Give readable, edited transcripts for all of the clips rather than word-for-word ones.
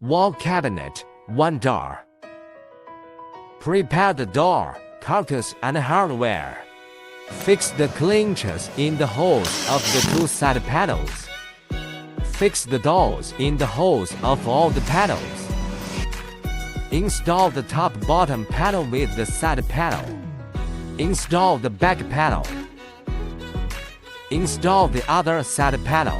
Wall cabinet, 1 door. Prepare the door, carcass and hardware. Fix the clinches in the holes of the 2 side panels. Fix the doors in the holes of all the panels. Install the top-bottom panel with the side panel. Install the back panel. Install the other side panel.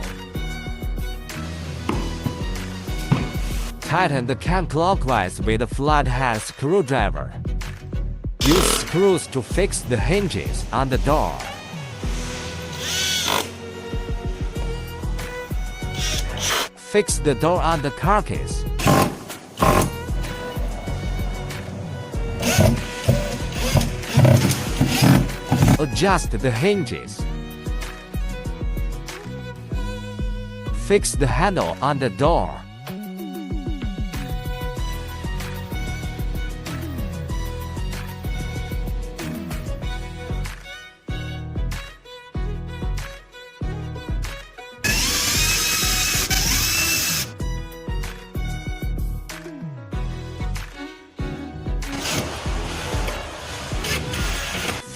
Tighten the cam clockwise with a flathead screwdriver. Use screws to fix the hinges on the door. Fix the door on the carcass. Adjust the hinges. Fix the handle on the door.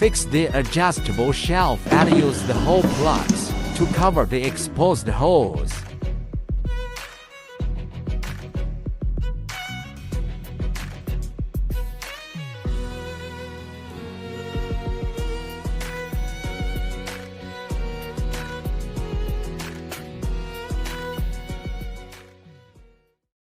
Fix the adjustable shelf and use the hole plugs to cover the exposed holes.